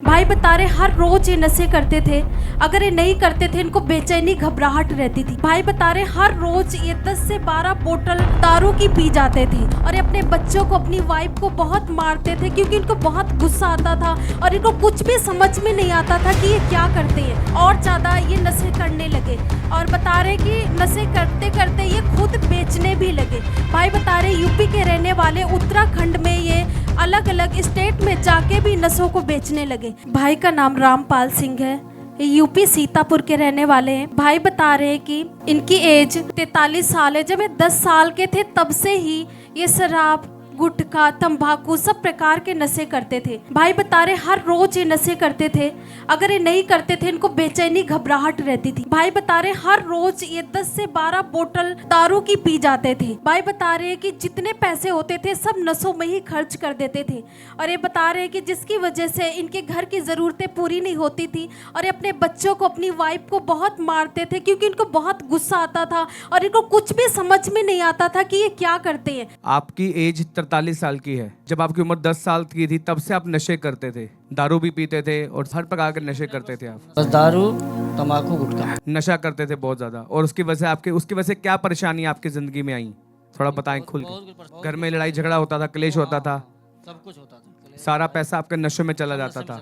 भाई बता रहे हर रोज ये नशे करते थे। अगर ये नहीं करते थे इनको बेचैनी घबराहट रहती थी। भाई बता रहे हर रोज ये 10 से 12 बोतल दारू की पी जाते थे और ये अपने बच्चों को अपनी वाइफ को बहुत मारते थे क्योंकि इनको बहुत गुस्सा आता था और इनको कुछ भी समझ में नहीं आता था कि ये क्या करते हैं। और ज्यादा ये नशे करने लगे और बता रहे कि नशे करते करते ये खुद बेचने भी लगे। भाई बता रहे यूपी के रहने वाले उत्तराखंड में ये अलग अलग स्टेट में जाके भी नशों को बेचने लगे। भाई का नाम रामपाल सिंह है, यूपी सीतापुर के रहने वाले हैं। भाई बता रहे हैं कि इनकी एज 43 साल है। जब ये 10 साल के थे तब से ही ये शराब, गुटखा, तंबाकू सब प्रकार के नशे करते थे। भाई बता रहे हर रोज ये नशे करते थे। अगर ये नहीं करते थे इनको बेचैनी घबराहट रहती थी। भाई बता रहे हर रोज ये 10 से 12 बोतल दारू की पी जाते थे। भाई बता रहे कि जितने पैसे होते थे सब नशों में ही खर्च कर देते थे और ये बता रहे कि जिसकी वजह से इनके घर की ज़रूरतें पूरी नहीं होती थी और ये अपने बच्चों को, अपनी वाइफ को बहुत मारते थे क्योंकि इनको बहुत गुस्सा आता था और इनको कुछ भी समझ में नहीं आता था कि ये क्या करते हैं। आपकी एज 43 साल की है। जब आपकी उम्र 10 साल की थी तब से आप नशे करते थे, दारू भी पीते थे और हर प्रकार के नशे करते थे। आप बस दारू, तम्बाकू, गुटखा नशा करते थे बहुत ज्यादा। और उसकी वजह से क्या परेशानी आपकी जिंदगी में आई, थोड़ा बताएं खुल के। घर में लड़ाई झगड़ा होता था, क्लेश होता था, सब कुछ होता था। सारा पैसा आपके नशे में चला जाता था।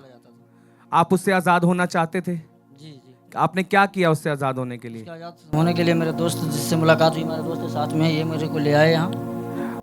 आप उससे आजाद होना चाहते थे? जी जी। आपने क्या किया उससे आजाद होने के लिए? आजाद होने के लिए मेरे दोस्त जिससे मुलाकात हुई, मेरे दोस्त के साथ में, ये मेरे को ले आए यहाँ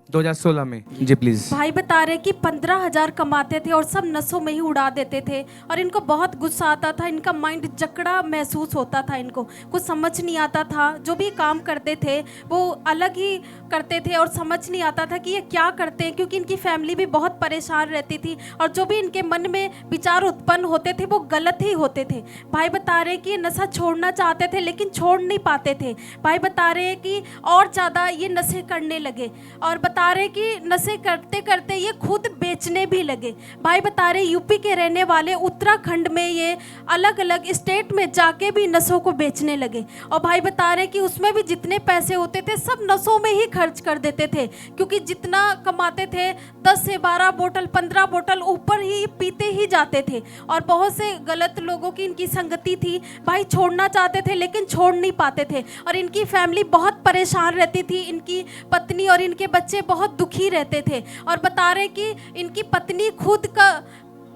2016 में। जी प्लीज। भाई बता रहे कि 15,000 कमाते थे और सब नशों में ही उड़ा देते थे और इनको बहुत गुस्सा आता था। इनका माइंड जकड़ा महसूस होता था, इनको कुछ समझ नहीं आता था। जो भी काम करते थे वो अलग ही करते थे और समझ नहीं आता था कि ये क्या करते हैं क्योंकि इनकी फैमिली भी बहुत परेशान रहती थी और जो भी इनके मन में विचार उत्पन्न होते थे वो गलत ही होते थे। भाई बता रहे कि ये नशा छोड़ना चाहते थे लेकिन छोड़ नहीं पाते थे। भाई बता रहे कि और ज़्यादा ये नशे करने लगे और बता रहे कि नशे करते करते ये खुद बेचने भी लगे। भाई बता रहे यूपी के रहने वाले उत्तराखंड में ये अलग अलग स्टेट में जाके भी नशों को बेचने लगे और भाई बता रहे कि उसमें भी जितने पैसे होते थे सब नशों में ही खर्च कर देते थे क्योंकि जितना कमाते थे 10 से 12 बोतल 15 बोतल ऊपर ही पीते ही जाते थे और बहुत से गलत लोगों की इनकी संगति थी। भाई छोड़ना चाहते थे लेकिन छोड़ नहीं पाते थे और इनकी फैमिली बहुत परेशान रहती थी। इनकी पत्नी और इनके बच्चे बहुत दुखी रहते थे और बता रहे कि इनकी पत्नी खुद का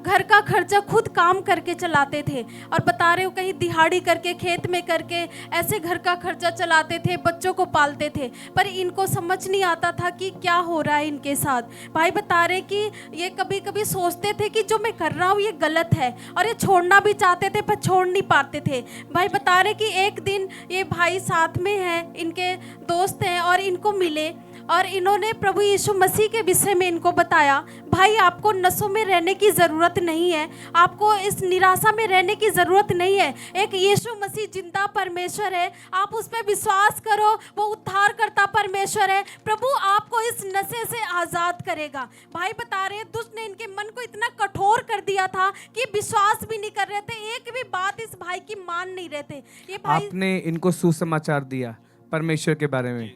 घर का खर्चा खुद काम करके चलाते थे और बता रहे हो कहीं दिहाड़ी करके, खेत में करके ऐसे घर का खर्चा चलाते थे, बच्चों को पालते थे। पर इनको समझ नहीं आता था कि क्या हो रहा है इनके साथ। भाई बता रहे कि ये कभी कभी सोचते थे कि जो मैं कर रहा हूँ ये गलत है और ये छोड़ना भी चाहते थे पर छोड़ नहीं पाते थे। भाई बता रहे कि एक दिन ये भाई साथ में हैं, इनके दोस्त हैं और इनको मिले और इन्होंने प्रभु यीशु मसीह के विषय में इनको बताया। भाई आपको नशों में रहने की ज़रूरत नहीं है, आपको इस निराशा में रहने की ज़रूरत नहीं है। एक यीशु मसीह जिंदा परमेश्वर है, आप उस पर विश्वास करो, वो उद्धार करता परमेश्वर है। प्रभु आपको इस नशे से आज़ाद करेगा। भाई बता रहे दुष्ट ने इनके मन को इतना कठोर कर दिया था कि विश्वास भी नहीं कर रहे थे, एक भी बात इस भाई की मान नहीं रहे थे। ये भाई आपने इनको सुसमाचार दिया परमेश्वर के बारे में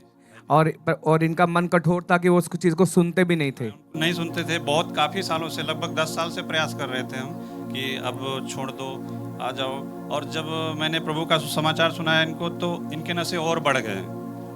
और इनका मन कठोर था कि वो उस चीज को सुनते भी नहीं थे। नहीं सुनते थे। बहुत काफ़ी सालों से, लगभग 10 साल से प्रयास कर रहे थे हम कि अब छोड़ दो, आ जाओ। और जब मैंने प्रभु का सुसमाचार सुनाया इनको तो इनके नशे और बढ़ गए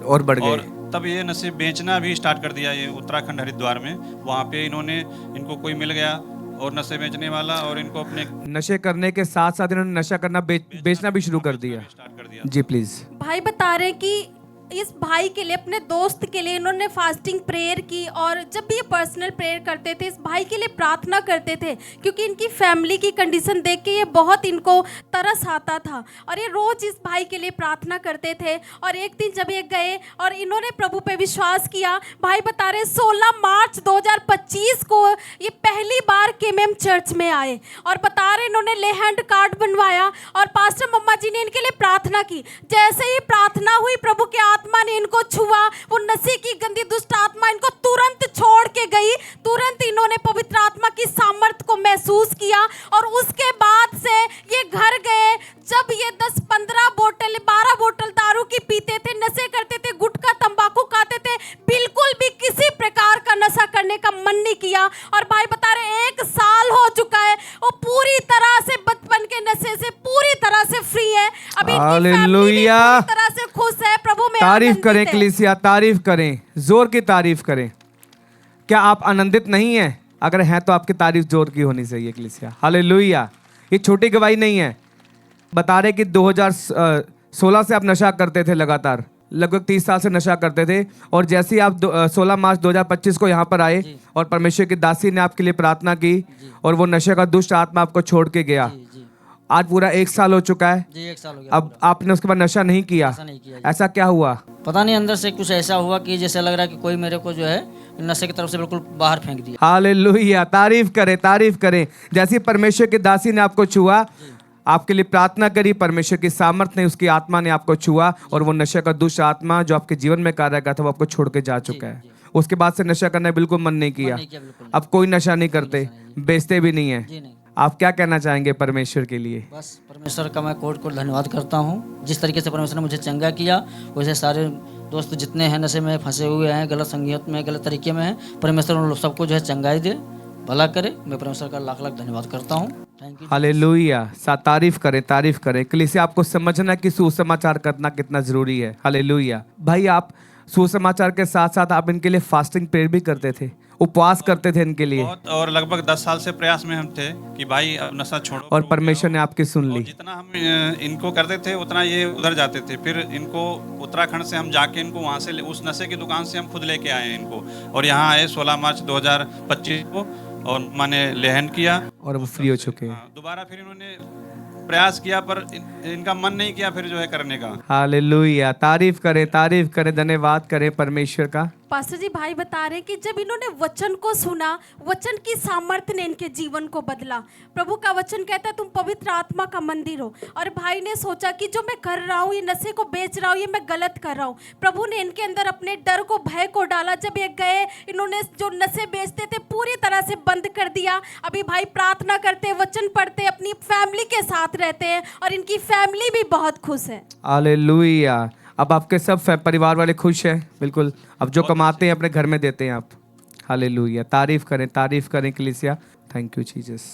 और बढ़ गए। और तब ये नशे बेचना भी स्टार्ट कर दिया। ये उत्तराखंड हरिद्वार में, वहाँ पे इनको कोई मिल गया और नशे बेचने वाला और इनको अपने नशे करने के साथ साथ इन्होंने नशा करना बेचना भी शुरू कर दिया। स्टार्ट कर दिया। जी प्लीज। भाई बता रहे कि इस भाई के लिए, अपने दोस्त के लिए इन्होंने फास्टिंग प्रेयर की और जब भी ये पर्सनल प्रेयर करते थे इस भाई के लिए प्रार्थना करते थे क्योंकि इनकी फैमिली की कंडीशन देख के ये बहुत इनको तरस आता था और ये रोज़ इस भाई के लिए प्रार्थना करते थे। और एक दिन जब ये गए और इन्होंने प्रभु पे विश्वास किया, भाई बता रहे 16 मार्च 2025 को ये पहली बार केएमएम चर्च में आए और बता रहे इन्होंने ले हैंड कार्ड बनवाया और पास्टर मम्मा जी ने इनके लिए प्रार्थना की। जैसे ही प्रार्थना हुई प्रभु के आत्मा ने इनको छुआ, वो नशे की गंदी दुष्ट आत्मा इनको तुरंत छोड़ के गई। तुरंत इन्होंने पवित्र आत्मा की सामर्थ को महसूस किया और उसके बाद से ये घर गए। जब ये 10-15 बोतल 12 बोतल दारू की पीते थे, नशे करते थे, गुटखा तंबाकू खाते थे, बिल्कुल भी किसी प्रकार का नशा करने का मन नहीं किया। और भाई बता रहे 1 साल हो चुका है, वो पूरी तरह इनकी family भी हालेलुया। पूरी तरह से खुश है, प्रभु में तारीफ आनंदित करें है। कलीसिया, तारीफ करें, जोर की तारीफ करें। क्या आप आनंदित नहीं हैं? अगर हैं तो आपकी तारीफ जोर की होनी चाहिए कलीसिया। हालेलुया। ये छोटी गवाही नहीं है। बता रहे कि 2016 से आप नशा करते थे, लगातार लगभग 30 साल से नशा करते थे, और जैसे ही आप 16 मार्च 2025 को यहाँ पर आए और परमेश्वर की दासी ने आपके लिए प्रार्थना की और वो नशे का दुष्ट आत्मा आपको छोड़ के गया। जी जी आज पूरा 1 साल हो चुका है। जी, 1 साल हो गया। अब आपने उसके बाद नशा नहीं किया। ऐसा नहीं किया जी। ऐसा क्या हुआ? पता नहीं, अंदर से कुछ ऐसा हुआ कि जैसे लग रहा है कि कोई मेरे को जो है नशे की तरफ से बिल्कुल बाहर फेंक दिया। हालेलुया। तारीफ करें, तारीफ करें। जैसे परमेश्वर की दासी ने आपको छुआ, आपके लिए प्रार्थना करी, परमेश्वर की सामर्थ ने, उसकी आत्मा ने आपको छुआ और वो नशे का दुष्ट आत्मा जो आपके जीवन में कार्य करता था वो आपको छोड़ के जा चुका है। उसके बाद से नशा करने बिल्कुल मन नहीं किया। नहीं किया बिल्कुल। अब कोई नशा नहीं करते, बेचते भी नहीं है। जी नहीं। आप क्या कहना चाहेंगे परमेश्वर के लिए? बस परमेश्वर का मैं कोट कोट धन्यवाद करता हूँ। जिस तरीके से परमेश्वर ने मुझे चंगा किया, वैसे सारे दोस्त जितने हैं नशे में फंसे हुए हैं, गलत संगत में, गलत तरीके में हैं, परमेश्वर उन लोग सबको जो है चंगाई दे, भला करे। मैं परमेश्वर का लाख लाख धन्यवाद करता हूँ। Thank you. हालेलुया। तारीफ करें, तारीफ करें। कलीसिया, आपको समझना कि सुसमाचार करना कितना जरूरी है। हालेलुया। भाई, आप सुसमाचार के साथ साथ आप इनके लिए फास्टिंग प्रेयर भी करते थे, उपवास करते थे इनके लिए, बहुत, और लगभग 10 साल से प्रयास में हम थे कि भाई अब नशा छोड़ो। और परमेश्वर ने आपकी सुन और ली। जितना हम इनको करते थे उतना ये उधर जाते थे। फिर इनको उत्तराखंड से हम जाके इनको वहाँ से उस नशे की दुकान से हम खुद लेके आए हैं इनको, और यहाँ आए 16 मार्च 2025 को, और मैंने लेहन किया और वो फ्री हो चुके हैं। दोबारा फिर इन्होंने प्रयास किया पर इनका मन नहीं किया फिर जो है करने का। हालेलुया। तारीफ करें, धन्यवाद करें परमेश्वर का। पास्टर जी, भाई बता रहे हैं कि जब इन्होंने वचन को सुना, वचन की सामर्थ्य ने इनके जीवन को बदला। प्रभु का वचन कहता है तुम पवित्र आत्मा का मंदिर हो, और भाई ने सोचा कि जो मैं कर रहा हूँ, ये नशे को बेच रहा हूँ, ये मैं गलत कर रहा हूँ। प्रभु ने इनके अंदर अपने डर को, भय को डाला। जब ये गए, इन्होंने जो नशे बेचते थे पूरी तरह से बंद कर दिया। अभी भाई प्रार्थना करते, वचन पढ़ते, अपनी फैमिली के साथ रहते हैं, और इनकी फैमिली भी बहुत खुश है। हालेलुया। अब आपके सब परिवार वाले खुश हैं? बिल्कुल। अब जो कमाते हैं अपने घर में देते हैं आप। हालेलुया। तारीफ करें कलीसिया। Thank you Jesus.